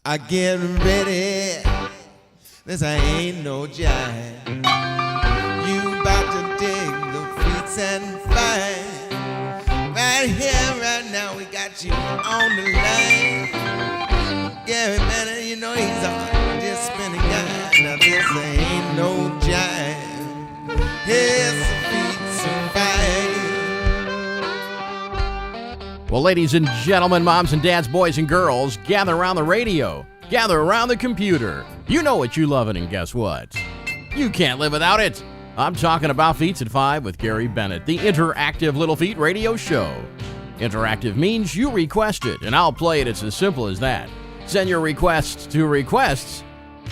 I get ready. This ain't no jive. You about to dig the Feats and fight. Right here, right now, we got you on the line. Gary, man, you know he's on this spinning guy. Now this ain't no jive. Here's the Feats and fight. Well, ladies and gentlemen, moms and dads, boys and girls, gather around the radio. Gather around the computer. You know what you love it, and guess what? You can't live without it. I'm talking about Feats at 5 with Gary Bennett, the interactive Little Feat radio show. Interactive means you request it, and I'll play it. It's as simple as that. Send your requests to requests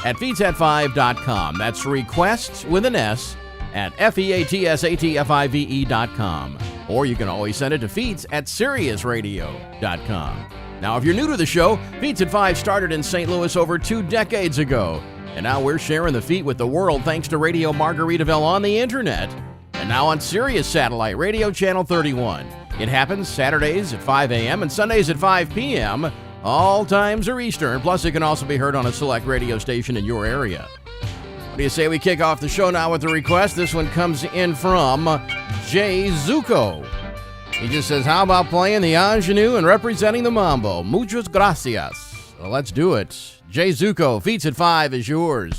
at featsat5.com. That's requests with an S at featsatfive.com. Or you can always send it to Feats at SiriusRadio.com. Now, if you're new to the show, Feats at 5 started in St. Louis over 2 decades ago. And now we're sharing the feat with the world thanks to Radio Margaritaville on the internet. And now on Sirius Satellite Radio Channel 31. It happens Saturdays at 5 a.m. and Sundays at 5 p.m. All times are Eastern. Plus, it can also be heard on a select radio station in your area. What do you say we kick off the show now with a request? This one comes in from Jay Zuko. He just says, how about playing the Ingenue and representing the Mambo? Muchas gracias. Well, let's do it. Jay Zuko, Feats at 5 is yours.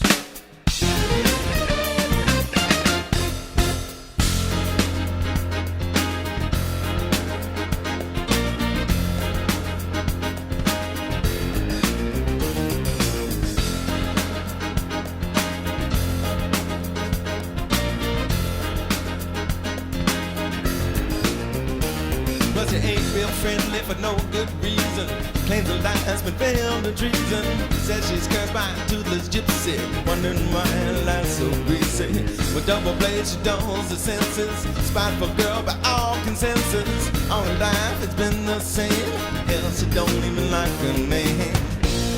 Claims her life's been failed to treason. Says she's cursed by a toothless gypsy. Wondering why her life's so greasy. With double blades she dulls the senses. Spiteful girl by all consensus. All her life it's been the same. Hell, she don't even like her name.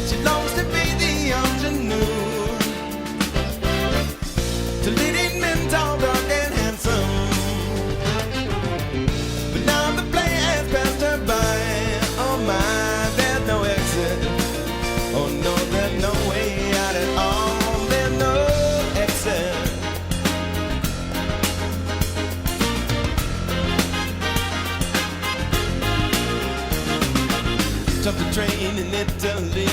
She longs to be the ingenue. To leading men tall, dark and handsome. But now the play has passed her by. Oh my. Oh no, there's no way out at all. There's no exit. Jumped a train in Italy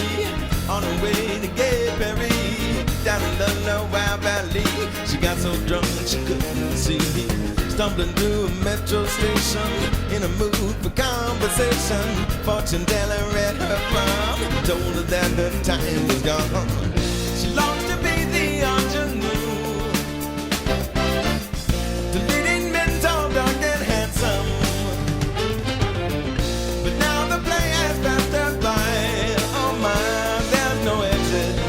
on her way to Gay Perry. Down in the Loire Valley, she got so drunk she couldn't see. Stumbling through a metro station in a mood for conversation. Fortune teller read her palm, told her that her time was gone. She longs to be the ingenue, the leading men tall, dark and handsome. But now the play has passed her by. Oh my, there's no exit.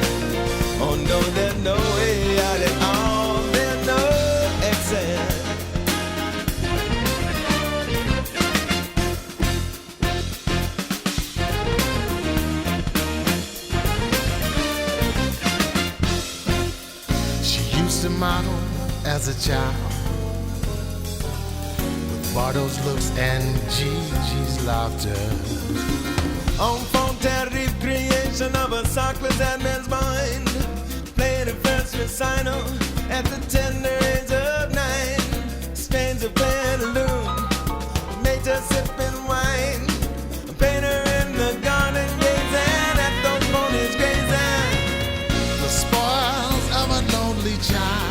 Oh no, there's no way out at all. There's no exit. Model as a child with Bardo's looks and Gigi's laughter. Enfant terrible creation of a sockless and man's mind. Played a first recital at the tender age of 9. Stranger playing a loon, made her sipping wine. A painter in the garden gazing at those ponies grazing. The spoils of a lonely child.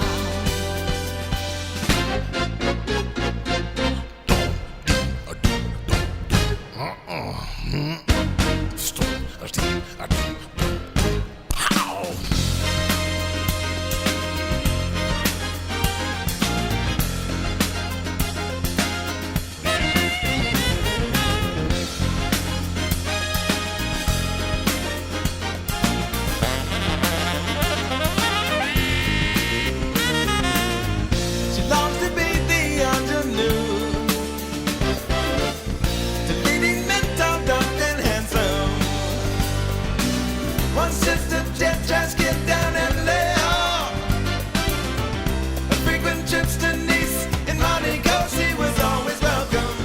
Trips to Nice in Monaco, she was always welcome.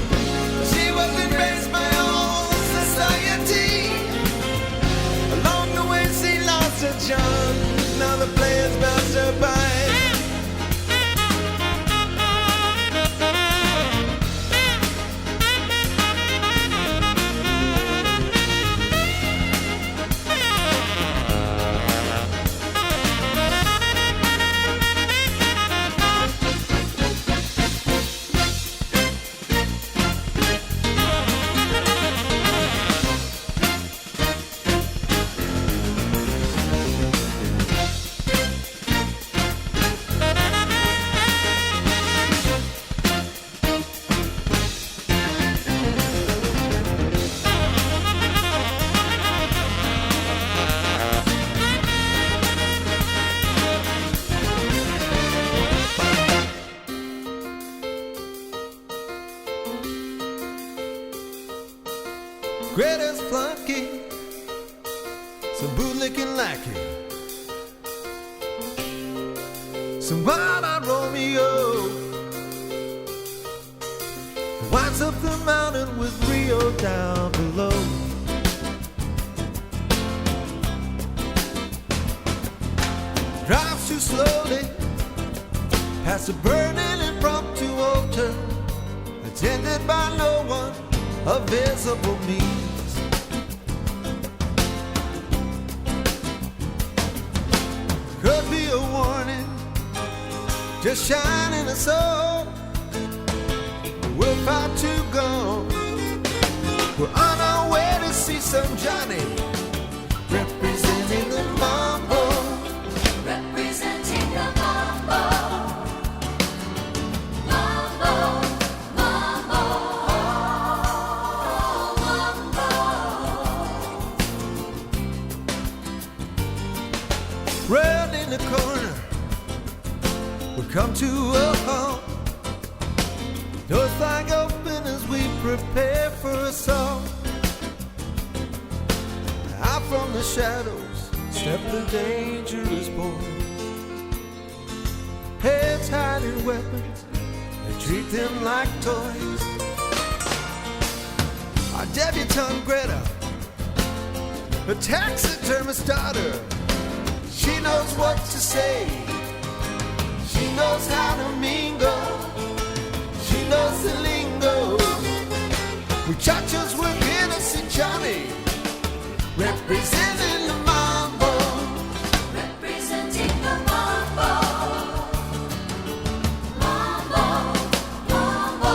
She was embraced by all society. Along the way formations. Now the players masturbate. Greatest flunky, some bootlicking lackey, some wild-eyed Romeo winds up the mountain with Rio down below. Drives too slowly past a burning impromptu altar, attended by no one of visible means. Could be a warning, just shining a soul. We're far too gone. We're on our way to see some Johnny representing the Mambo. Representing the Mambo. Mambo, Mambo, Mambo. Round in the corner, we come to a halt. Doors flag open as we prepare for assault. Out from the shadows step the dangerous boys. Heads hiding weapons, they treat them like toys. Our debutante Greta, a taxidermist's daughter, she knows what to say. She knows how to mingle. She knows the lingo. Muchachos, we're here to see Johnny representing the Mambo. Representing the Mambo. Mambo, Mambo,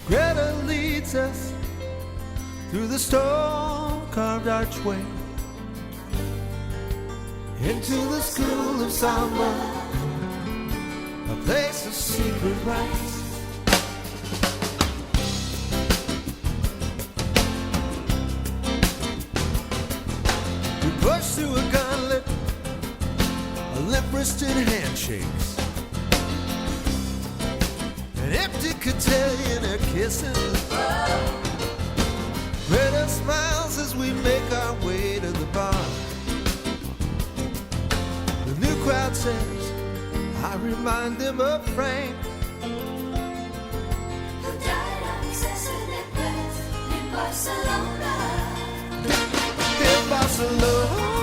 Greta leads us through the stone-carved archway into the school of samba, a place of secret rites. We push through a gauntlet of limp-wristed handshakes, an empty cotillion of kisses. Greta smiles as we make our way to the bar. The new crowd says, I remind them of Frank. Who died of excessive neglect in Barcelona. In Barcelona.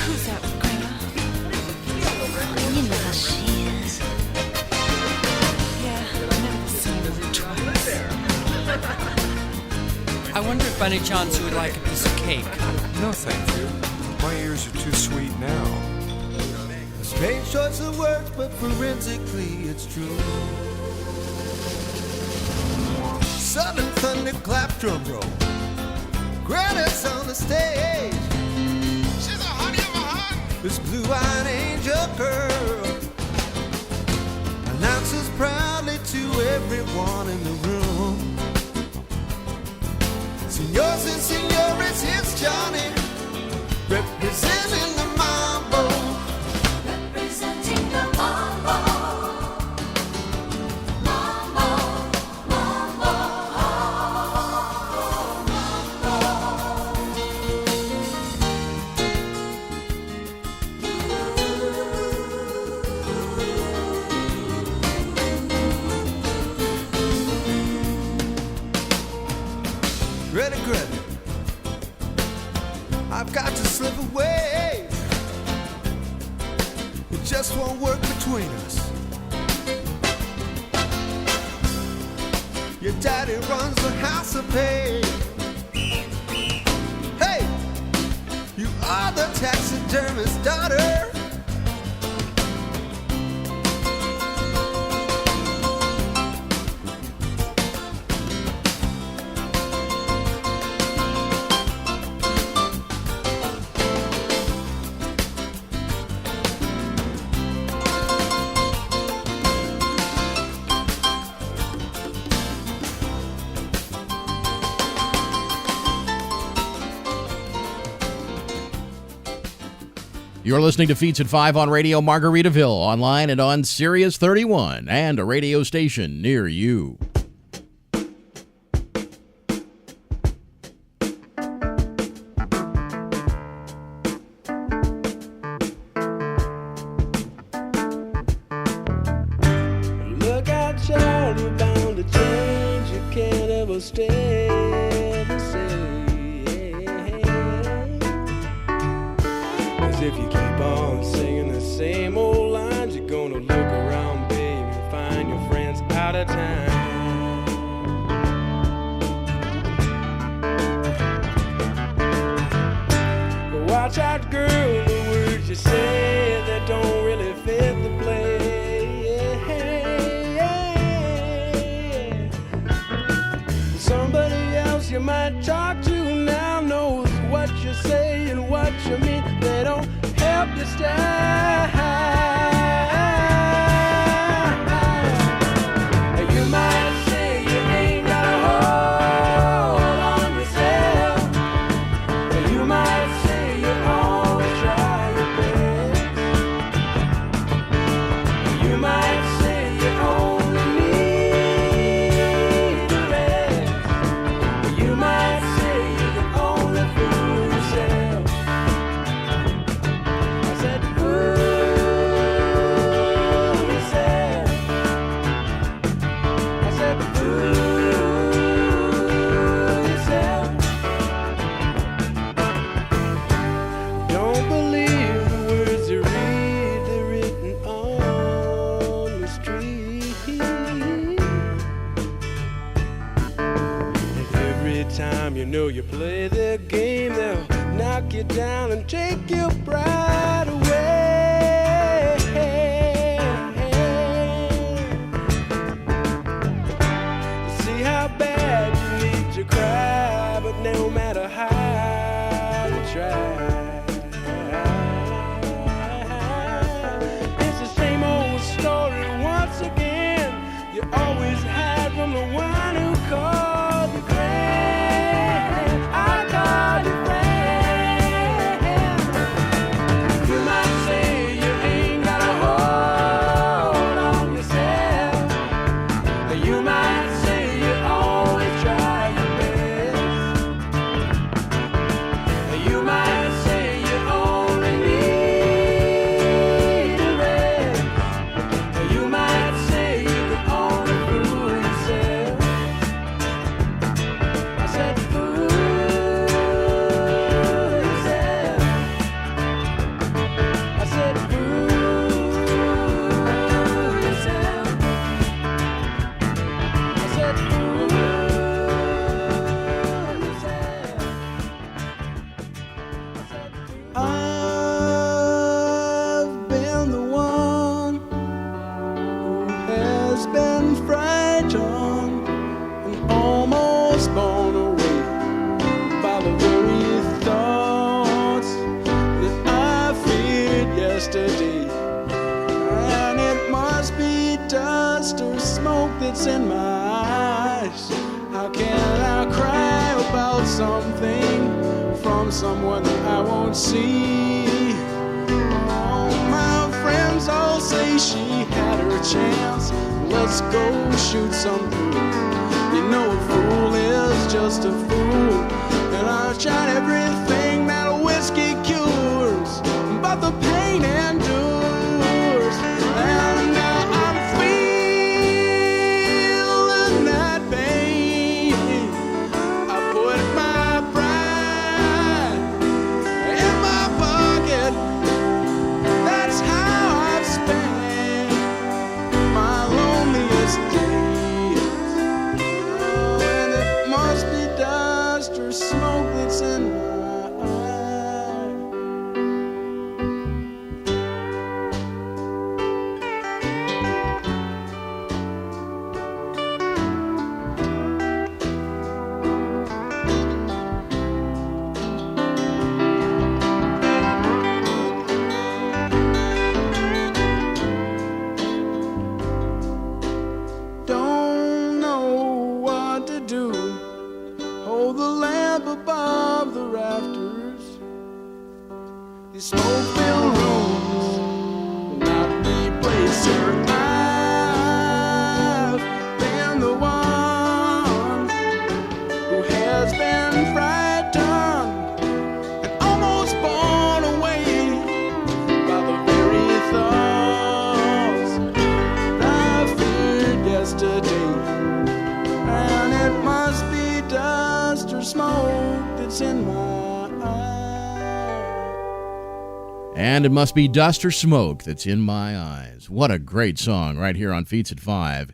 Who's that, Grandma? You know how she is. Yeah, I've never seen her twice. I wonder if by any chance you would like a piece of cake. No, thank you. My ears are too sweet now. A strange choice of words, but forensically it's true. Sudden thunderclap drum roll. Granny's on the stage. She's a honey of a hun. This blue-eyed angel girl announces proudly to everyone in the room. Senors and senores, it's Johnny, representing the Mambo. Representing the Mambo. Greta, Greta, I've got to slip away. It just won't work between us. Your daddy runs the house of pain. Hey, you are the taxidermist's daughter. You're listening to Feats at 5 on Radio Margaritaville, online and on Sirius 31, and a radio station near you. Look out, child, you're bound to change. You can't ever stay the same. 'Cause if you keep on singing the same old lines, you're gonna look around, baby, and find your friends out of time. But watch out, girl, the words you say that don't really fit the play. Somebody else you might talk to now knows what you say and what you mean. They don't help you stay. You might say you ain't got a hold on yourself. You might say you always try your best. You might say you only need a rest. You might say you can only fool yourself. I said, fool yourself. I said, fool yourself. Don't believe the words you read, they're written on the street. And every time you know you play their game, they'll knock you down and take your pride away. See how bad you need to cry, but no matter how you try, it's the same old story once again. You always hide from the one who called you friend. I called you friend. You might say you ain't got a hold on yourself. You might say you always try your best. You might say you only need a rest. You might say you can only fool yourself. I said fool yourself. I said fool yourself. I said fool yourself. I've been the one who has been frightened, and all my smoke that's in my eyes. How can I cry about something from someone that I won't see? All my friends all say she had her chance. Let's go shoot some through. You know a fool is just a fool, and I've tried everything that whiskey cures, but the pain endures. And now I'm feeling that pain. I put my pride in my pocket. That's how I've spent my loneliest days. Oh, and it must be dust or smoke that's in my don't know what to do. Hold the lamp above the rafters. These smoke-filled rooms will not replace her. I've been the one who has been frightened and almost borne away by the very thoughts I feared yesterday. And it must be dust or smoke that's in my eye. And it must be dust or smoke that's in my eyes. What a great song right here on Feats at 5.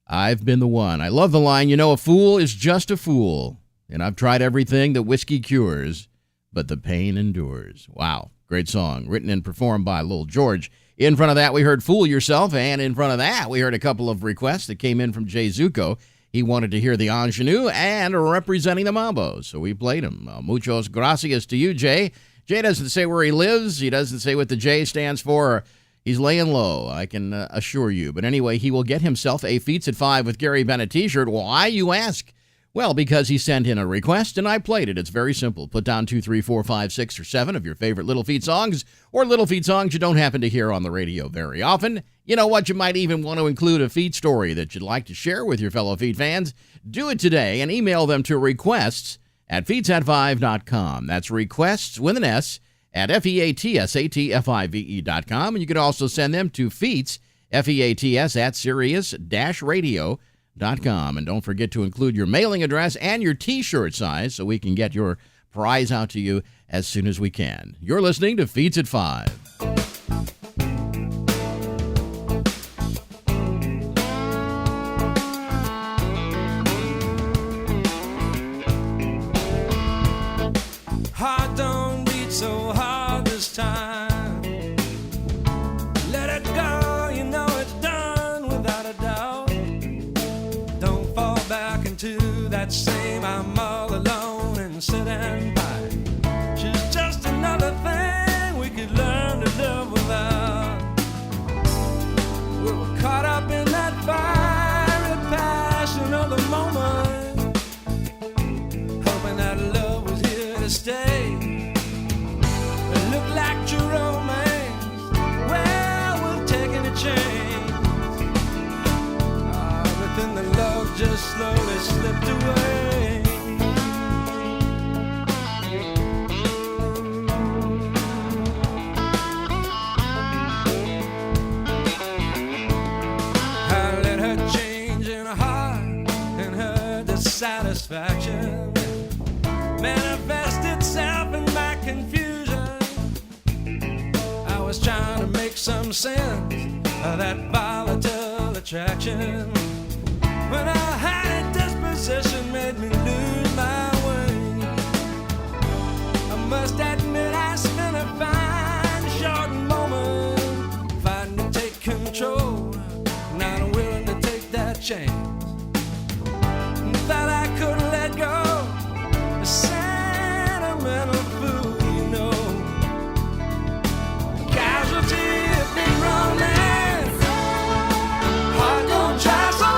I've been the one. I love the line, you know, a fool is just a fool. And I've tried everything that whiskey cures, but the pain endures. Wow, great song. Written and performed by Lil George. In front of that, we heard Fool Yourself. And in front of that, we heard a couple of requests that came in from Jay Zuko. He wanted to hear the Ingenue and representing the Mambo, so we played him. Muchos gracias to you, Jay. Jay doesn't say where he lives. He doesn't say what the J stands for. He's laying low, I can assure you. But anyway, he will get himself a Feats at 5 with Gary Bennett t-shirt. Why, you ask? Well, because he sent in a request, and I played it. It's very simple. Put down 2, 3, 4, 5, 6, or 7 of your favorite Little Feat songs, or Little Feat songs you don't happen to hear on the radio very often. You know what? You might even want to include a Feat story that you'd like to share with your fellow Feat fans. Do it today and email them to requests@featsat5.com. That's requests with an S at FEATSATFIVE.com. And you could also send them to Feats, FEATS, at Sirius-Radio.com. And don't forget to include your mailing address and your t-shirt size so we can get your prize out to you as soon as we can. You're listening to Feats at 5. Heart don't beat so hard this time. Let it go, you know it's done without a doubt. Don't fall back into that same I'm all alone and sit and fight. She's just another thing we could learn to live without. We were caught up in that fiery passion of the moment, hoping that love was here to stay. It looked like true romance, well, we're taking a chance. But then the love just slowly slipped away. I let her change in her heart and her dissatisfaction manifest itself in my confusion. I was trying to make some sense of that volatile attraction, when I had a disposition made me lose my way. I must admit I spent a fine short moment fighting to take control, not willing to take that chance. Thought I couldn't let go, a sentimental fool, you know. Casualty of big romance, heart don't try so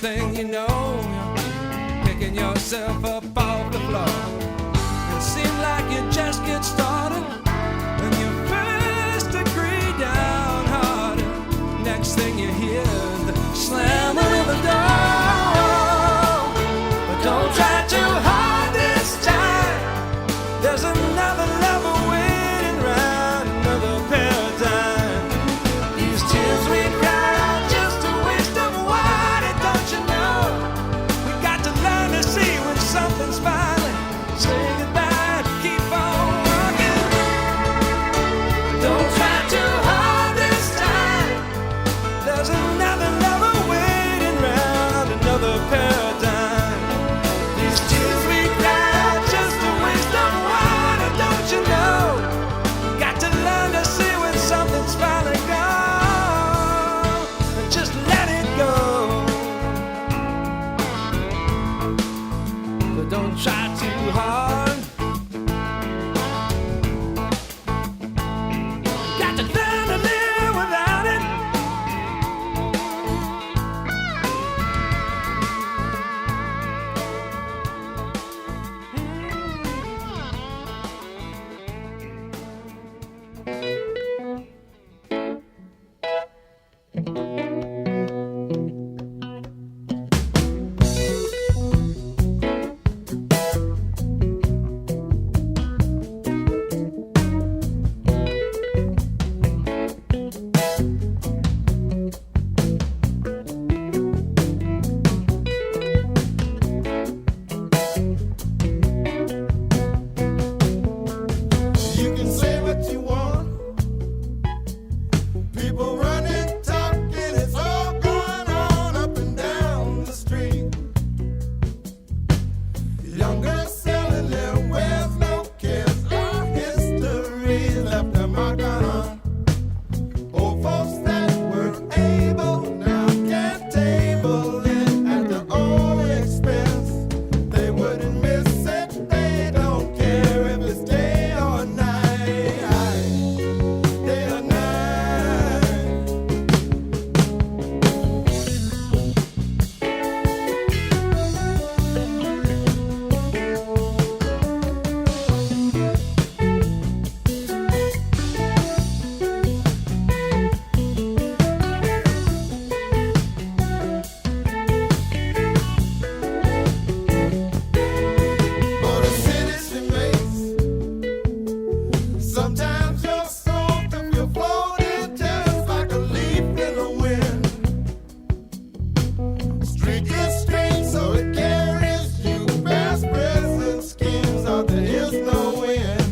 thing you know, you're picking yourself up off the floor. It seems like you just get started when you first degree downhearted. Next thing you hear is the slamming of the door. But don't try too hard this time. There's another level waiting round, another paradigm. These tears we cry are just a waste of water, don't you know? We got to learn to see when something's finally say goodbye to keep on walking. Don't try too hard this time. There's another level waiting round, another paradigm. These tears we cry are just a waste of water, don't you know? Got to learn to see when something's finally gone, and just let it go. But don't try too hard. Got to learn to live without it. You can say what you want. People running, talking, it's all going on up and down the street. Young girls selling their wares, no cares. Our history left a mark on old folks that were able now can't table it at their own expense. They wouldn't miss it, they don't care if it's day or night. Day or night. For the cities she makes, sometimes you're so tough you're floating just like a leaf in the wind. Street is straight so it carries you past prison schemes. Out there is no end.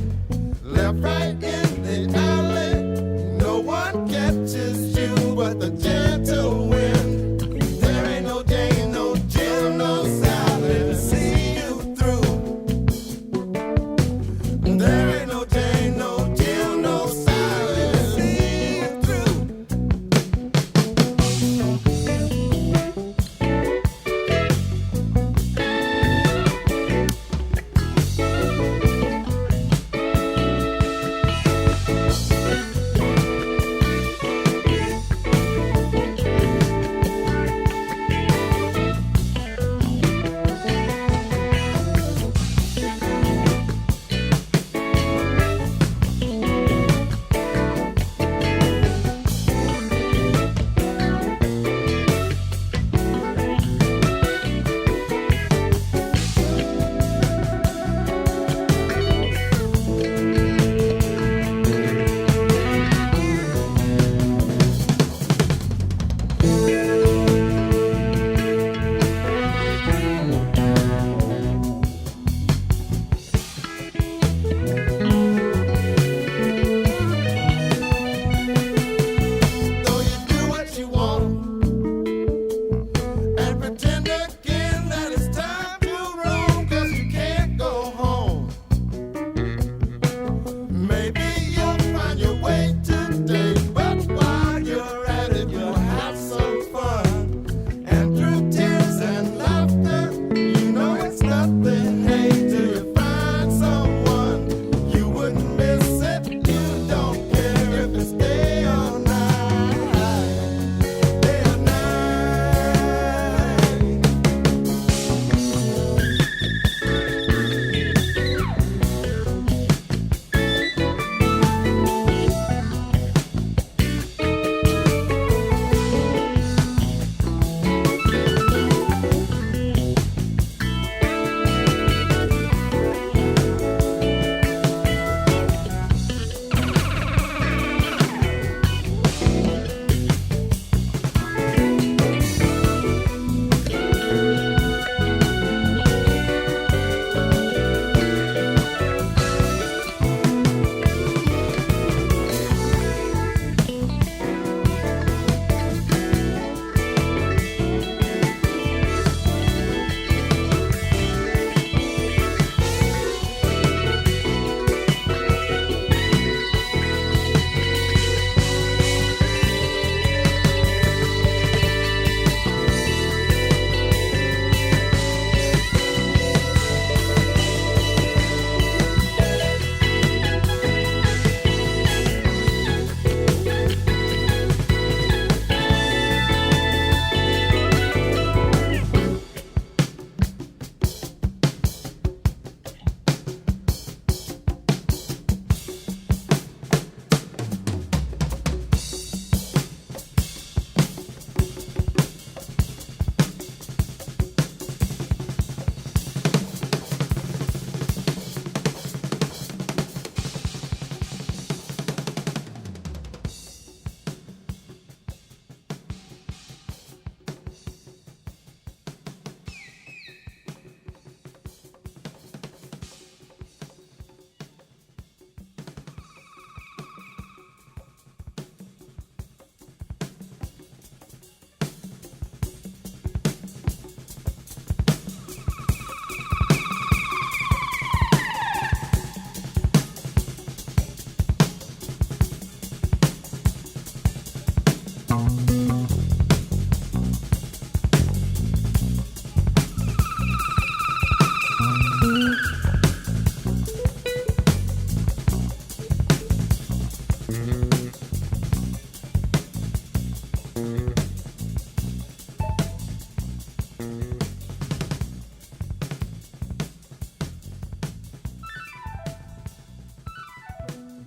Left, right in the alley, no one catches you but the gentle wind. There ain't no Jane, no Jill, no Sally to see you through. There ain't no Jane, no Jill, no Sally to see you through.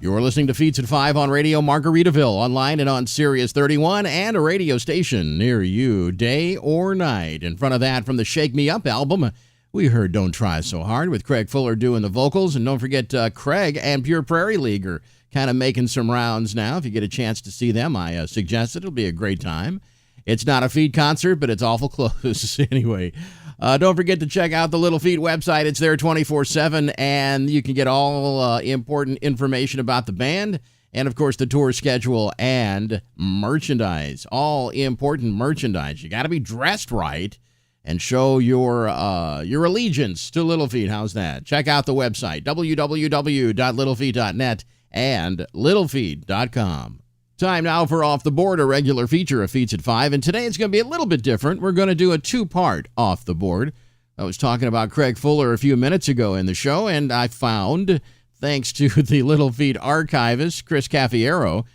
You're listening to Feats at 5 on Radio Margaritaville, online and on Sirius 31, and a radio station near you, day or night. In front of that, from the Shake Me Up album, we heard Don't Try So Hard with Craig Fuller doing the vocals. And don't forget, Craig and Pure Prairie League are kind of making some rounds now. If you get a chance to see them, I suggest it. It'll be a great time. It's not a Feat concert, but it's awful close anyway. Don't forget to check out the Little Feat website. It's there 24/7, and you can get all important information about the band and, of course, the tour schedule and merchandise. All important merchandise. You got to be dressed right and show your allegiance to Little Feat. How's that? Check out the website, www.littlefeat.net and littlefeat.com. Time now for Off the Board, a regular feature of Feats at 5, and today it's going to be a little bit different. We're going to do a two-part Off the Board. I was talking about Craig Fuller a few minutes ago in the show, and I found, thanks to the Little Feat archivist, Chris Caffiero,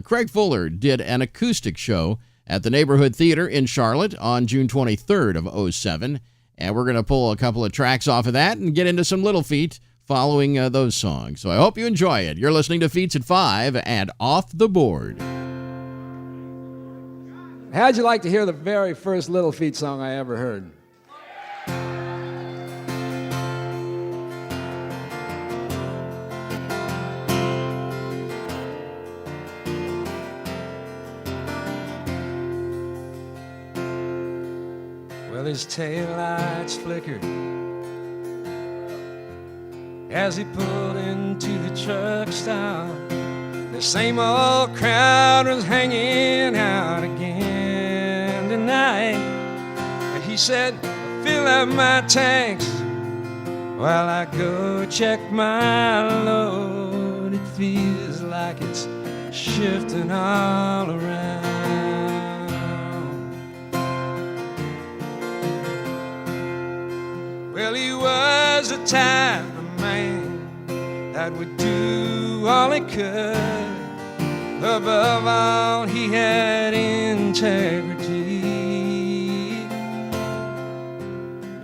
Craig Fuller did an acoustic show at the Neighborhood Theater in Charlotte on June 23rd of 2007, and we're going to pull a couple of tracks off of that and get into some Little Feat following those songs. So I hope you enjoy it. You're listening to Feats at 5 and Off the Board. How'd you like to hear the very first Little Feat song I ever heard? Well, his taillights flickered as he pulled into the truck stop. The same old crowd was hanging out again tonight. And he said, fill up my tanks while I go check my load. It feels like it's shifting all around. Well, he was a type man that would do all he could. Above all, he had integrity.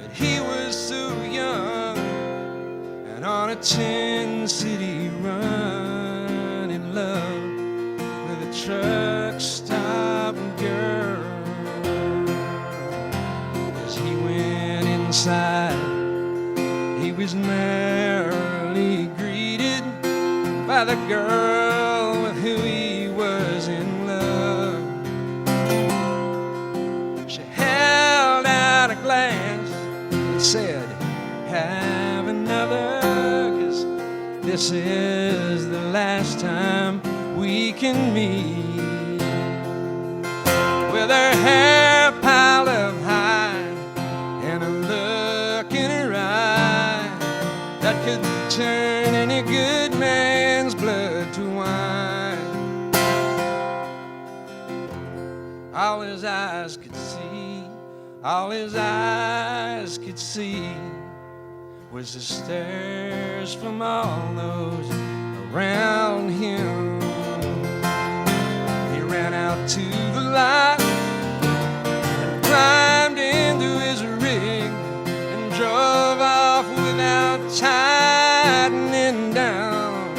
But he was so young and on a 10-city run, in love with a truck stop girl. As he went inside, he was merrily greeted by the girl with who he was in love. She held out a glass and said, have another, 'cause this is the last time we can meet. With her hair piled up high and a look in her eye that could turn any good man's blood to wine. All his eyes could see, all his eyes could see was the stares from all those around him. He ran out to the light and climbed into his rig and drove off without tightening down.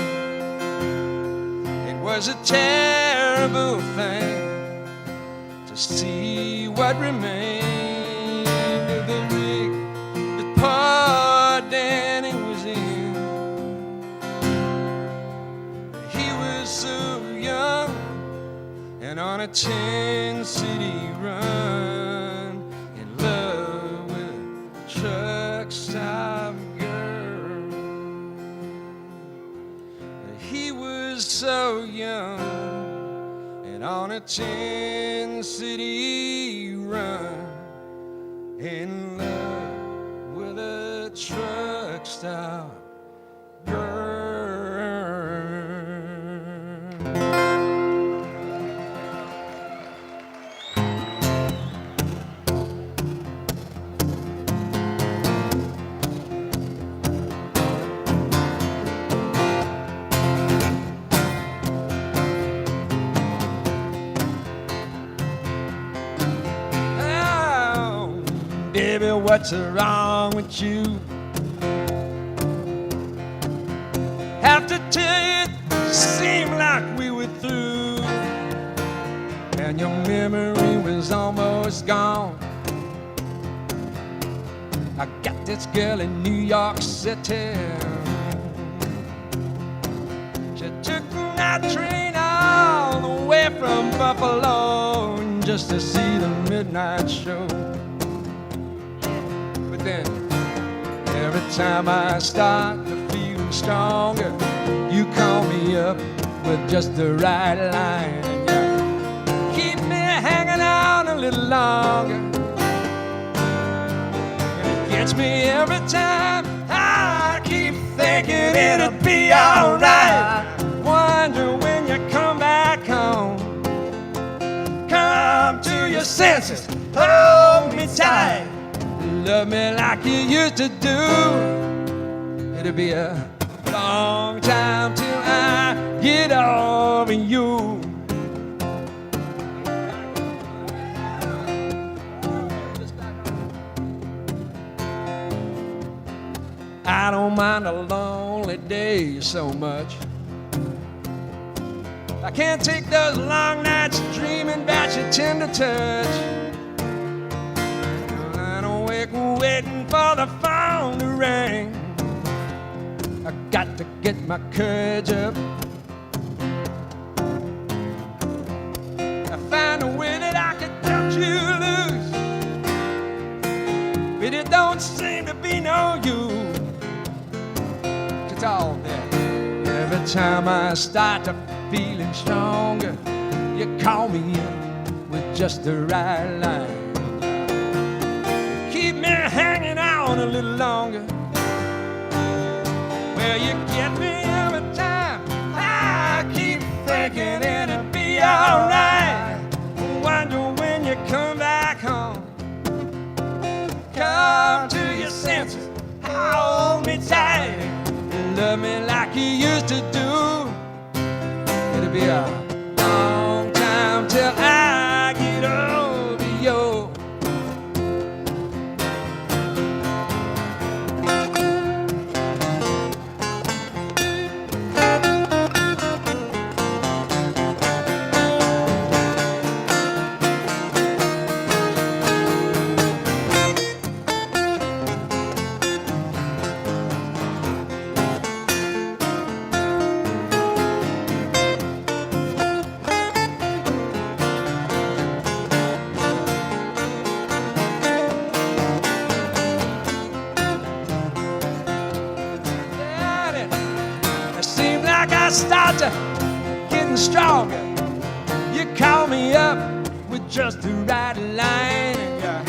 It was a terrible thing to see what remained of the rig that poor Danny was in. He was so young and on a 10-city run, in love with a truck stop girl. He was so young and on a 10-city run, in love with a truck stop girl. Baby, what's wrong with you? Have to tell you through, and your memory was almost gone. I got this girl in New York City. She took that train all the way from Buffalo just to see the midnight show. But then, every time I start to feel stronger, you call me up with just the right line, and you keep me hanging on a little longer. Gets me every time. I keep thinking it'll be alright. Wonder when you come back home. Come to your senses, hold me tight. Love me like you used to do. It'll be a long time till I get over you. I don't mind a lonely day so much. I can't take those long nights dreaming about your tender touch. I don't wake waiting for the phone to ring. I got to get my courage up. I find a way that I can cut you loose, but it don't seem to be no use. It's all there. Every time I start to feeling stronger, you call me in with just the right line. Keep me hanging on a little longer. Well, you get me every time. I keep thinking it'll be alright. Wonder when you come back home. Come to your senses, hold me tight. Love me like you used to do. It'll be a long time till I get over you. I start to getting stronger. You call me up with just the right line, and you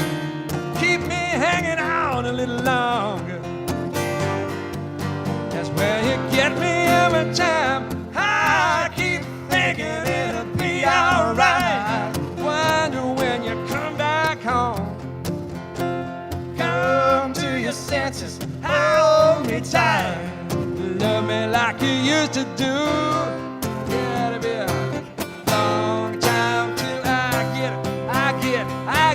keep me hanging on a little longer. That's where you get me every time. I keep thinking it'll be alright. Wonder when you come back home. Come to your senses, hold me tight. Love me like you used to do. Yeah, it'll be a long time till I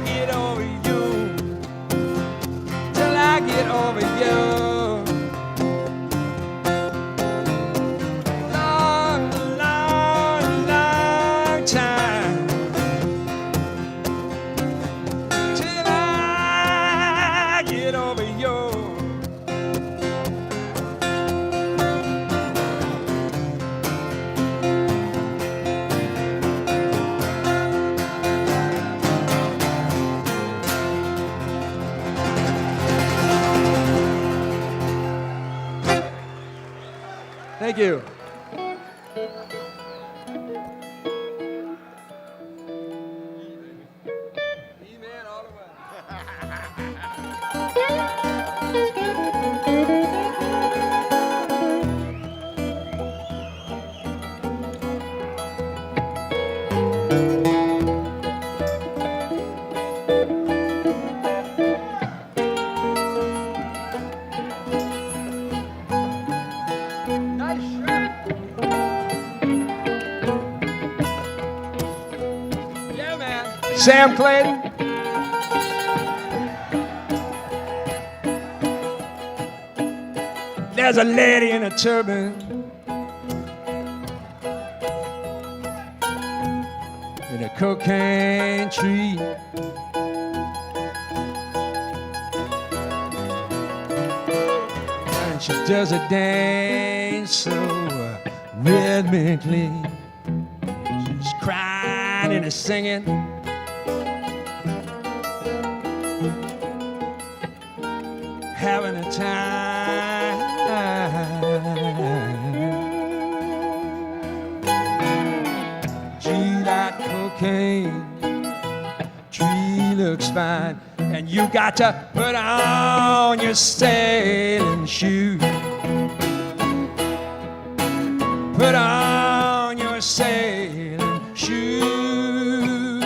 get over you. Till I get over you. Long, long, long time till I get over you. Thank you. Amen all the way. Sam Clayton. There's a lady in a turban in a cocaine tree. And she does a dance so rhythmically. She's crying and singing. Having a time. She like cocaine. Tree looks fine, and you got to put on your sailing shoes. Put on your sailing shoes.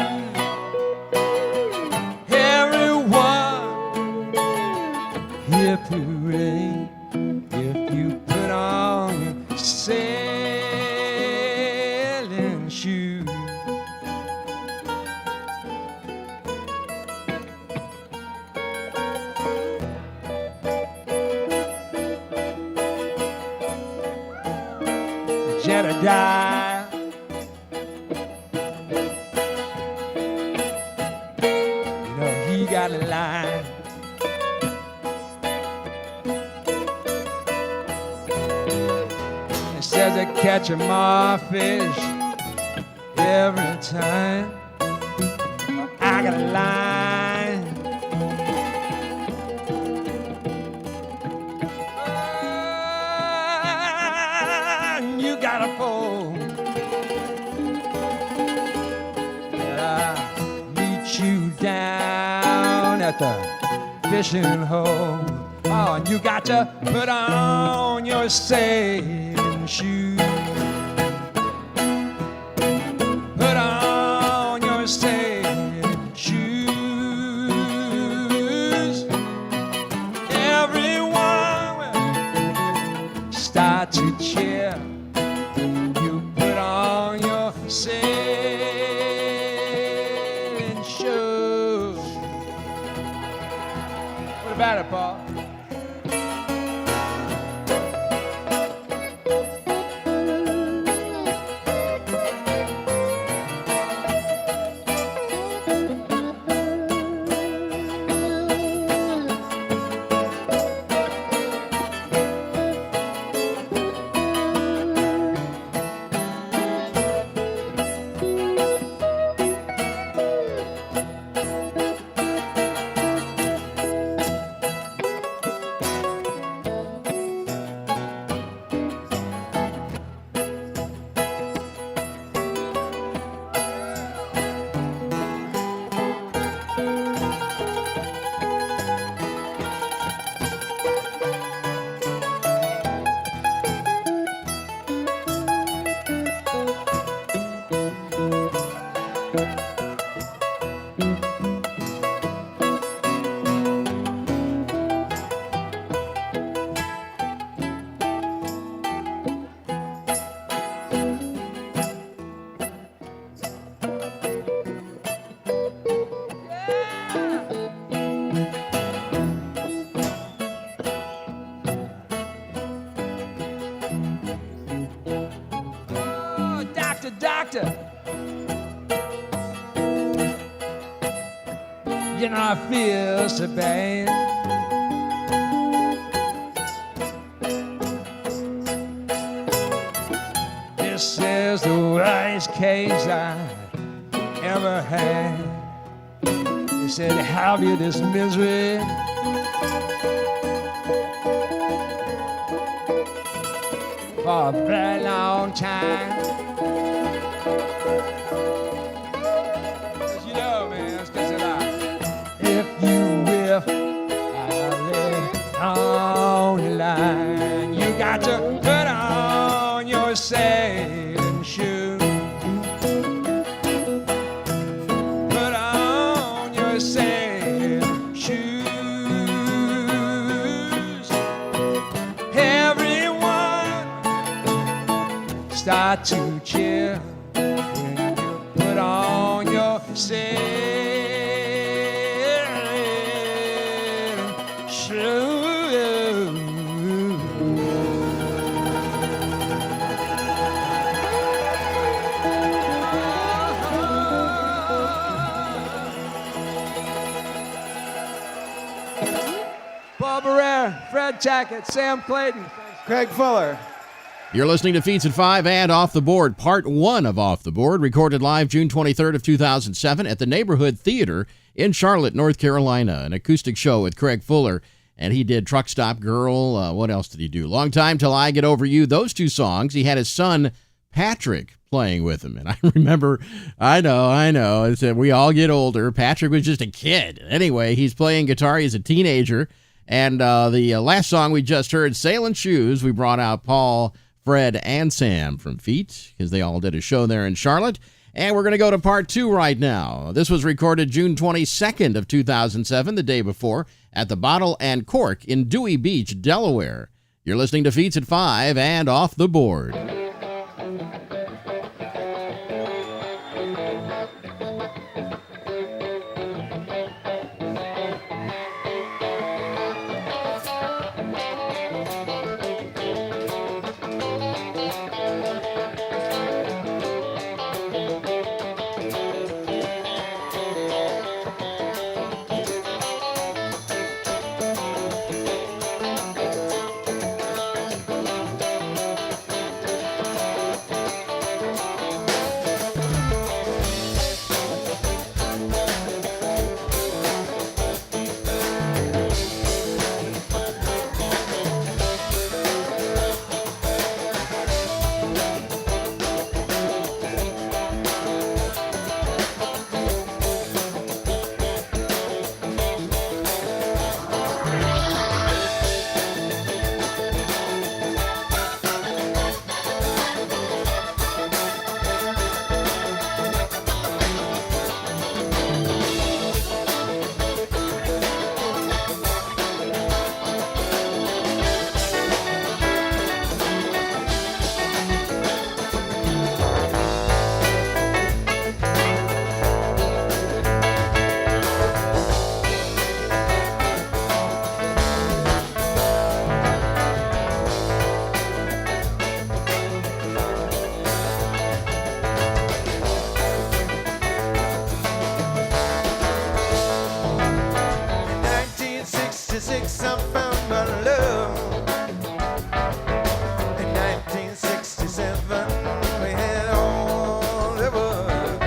Everyone hip hooray if you put on your sailing shoes. Jedediah, you know he got a line. It says I catch more fish every time. I got a line. You got a pole. I'll meet you down at the fishing hole. Oh, and you got to put on your sailing shoes. Put on your sailing shoes. Everyone will start to cheer. You put on your sailing shoes. What about it, Paul? Doctor, you know I feel so bad. This is the worst case I ever had. They said, have you this misery? For a very long time. You know, man, it's just if you whiff, I'll lay on the line. You got to put on your sailing shoes. Put on your sailing shoes. Everyone start to cheer when you put on your sailing shoes. Red Jacket, Sam Clayton. Craig Fuller. You're listening to Feats at 5 and Off the Board, Part 1 of Off the Board, recorded live June 23rd of 2007 at the Neighborhood Theater in Charlotte, North Carolina. An acoustic show with Craig Fuller, and he did Truck Stop Girl. What else did he do? Long Time Till I Get Over You. Those two songs. He had his son, Patrick, playing with him. And I remember, I know, it's that we all get older. Patrick was just a kid. Anyway, he's playing guitar. He's a teenager. And the last song we just heard, Sailin' Shoes, we brought out Paul, Fred, and Sam from Feats because they all did a show there in Charlotte. And we're going to go to part 2 right now. This was recorded June 22nd of 2007, the day before, at the Bottle and Cork in Dewey Beach, Delaware. You're listening to Feats at 5 and Off the Board. 1966 I found my love. In 1967 we had all the world.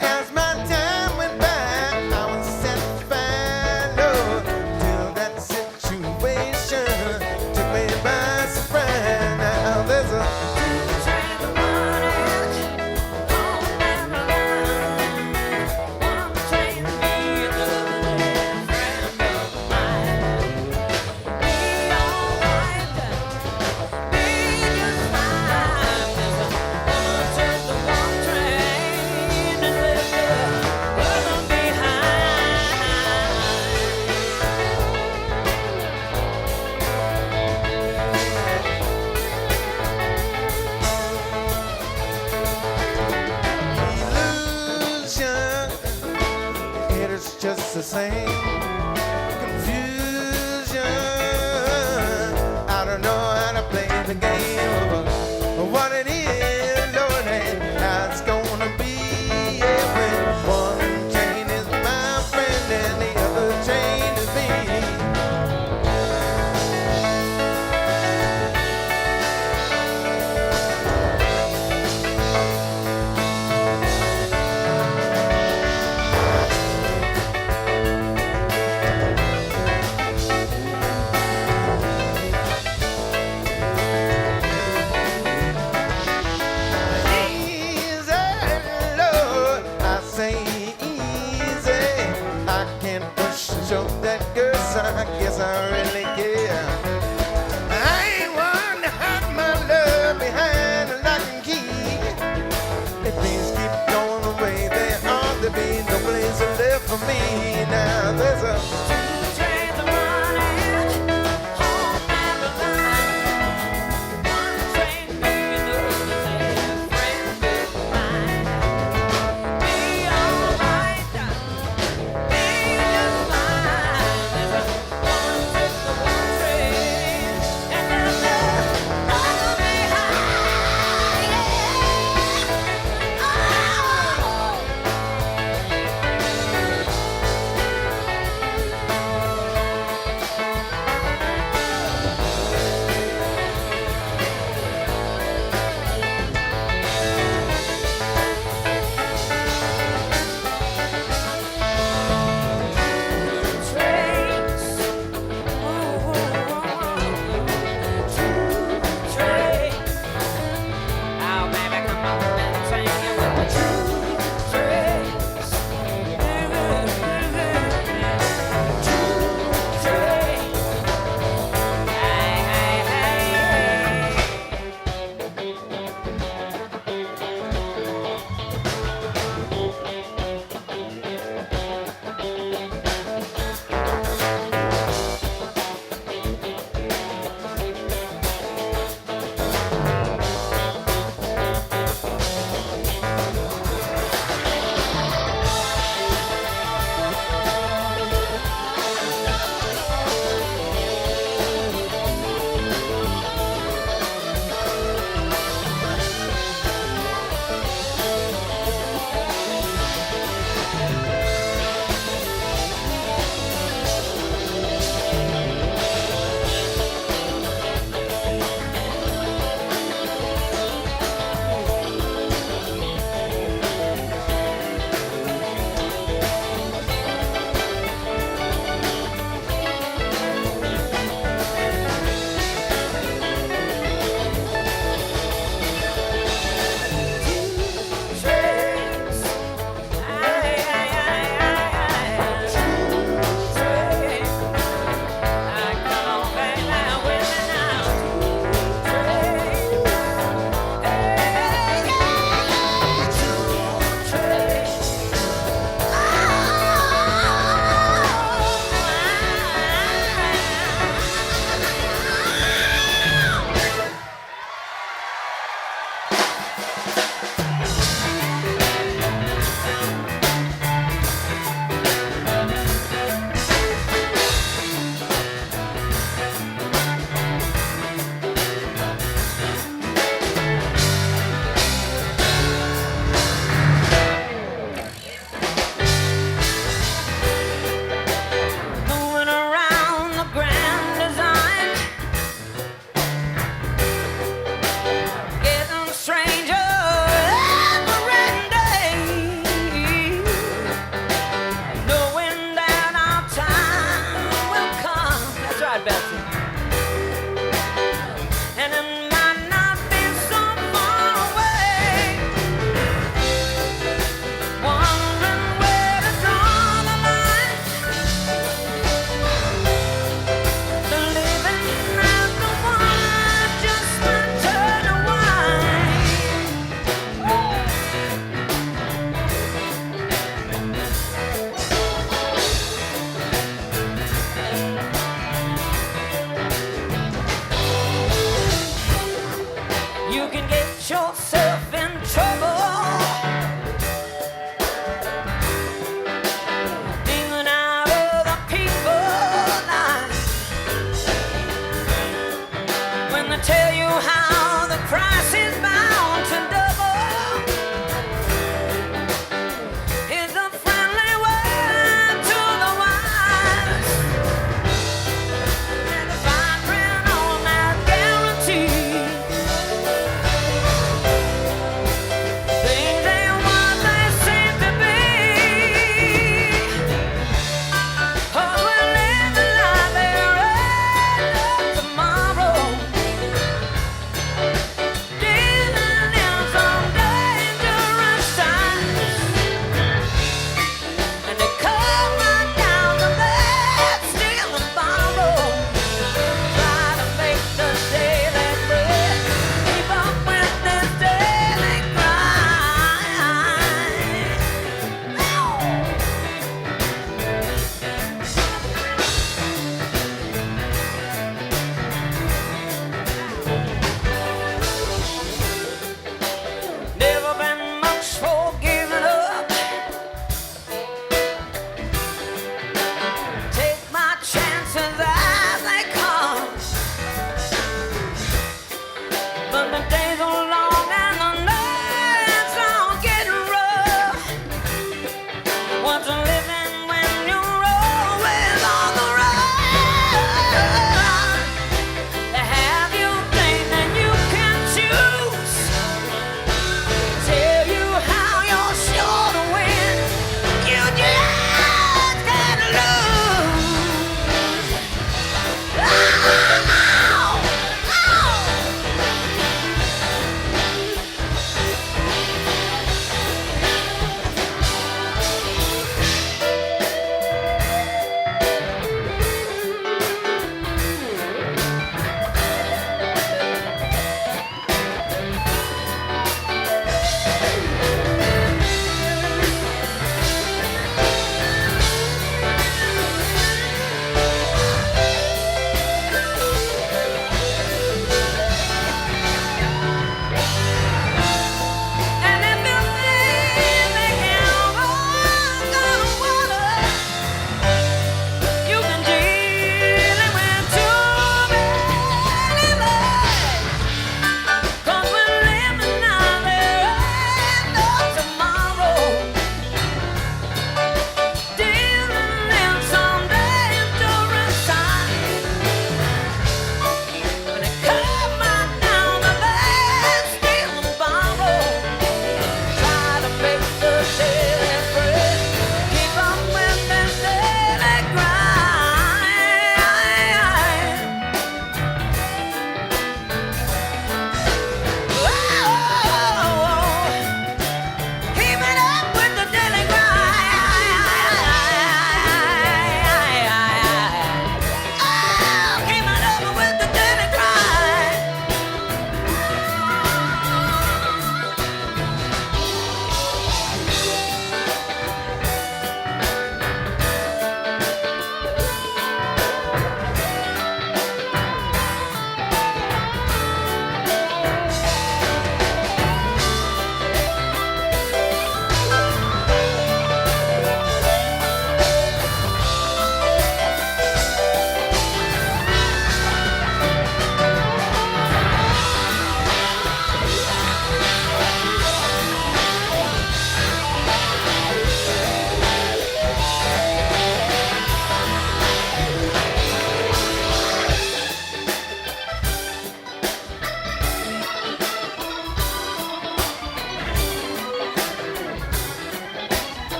As my time went by, I was satisfied, Lord, till that situation took me by surprise. Now there's a just the same confusion. I don't know how to play the game of what it is, Lord, and how it's gonna be. Yeah, when one train is my friend and the other train is me. I guess I really care. I ain't one to hide my love behind a lock and key. If things keep going the way they ought to be, no place left for me. Now there's a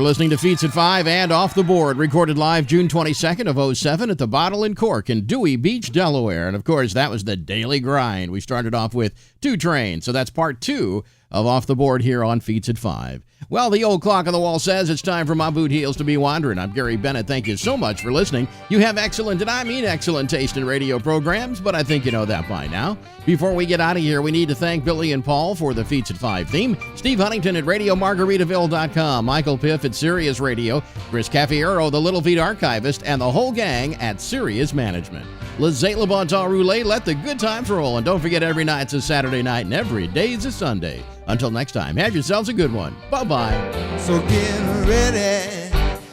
listening to Feats at 5 and Off the Board, recorded live June 22nd of 07 at the Bottle in Cork in Dewey Beach, Delaware. And of course, that was the Daily Grind. We started off with 2 Trains, so that's part 2 of Off the Board here on Feats at 5. Well, the old clock on the wall says it's time for my boot heels to be wandering. I'm Gary Bennett. Thank you so much for listening. You have excellent, and I mean excellent, taste in radio programs, but I think you know that by now. Before we get out of here, we need to thank Billy and Paul for the Feats at 5 theme, Steve Huntington at RadioMargaritaville.com, Michael Piff at Sirius Radio, Chris Caffiero, the Little Feat archivist, and the whole gang at Sirius Management. Lazette Le Bon Temps Roulette, let the good times roll, and don't forget every night's a Saturday night and every day's a Sunday. Until next time, have yourselves a good one. Bye-bye. So get ready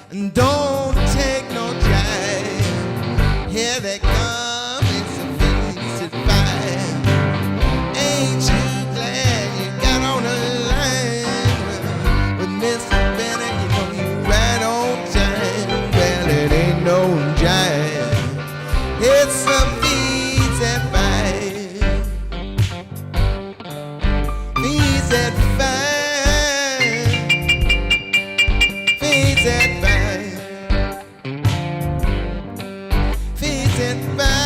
and don't take no jive. Here they come, it's a Feats at 5. Ain't you glad you got on the line with Mr. Bennett? You know you right on time. Well, it ain't no jive. It's a Feats at 5. Feats at 5. Feats at 5. Feats at 5.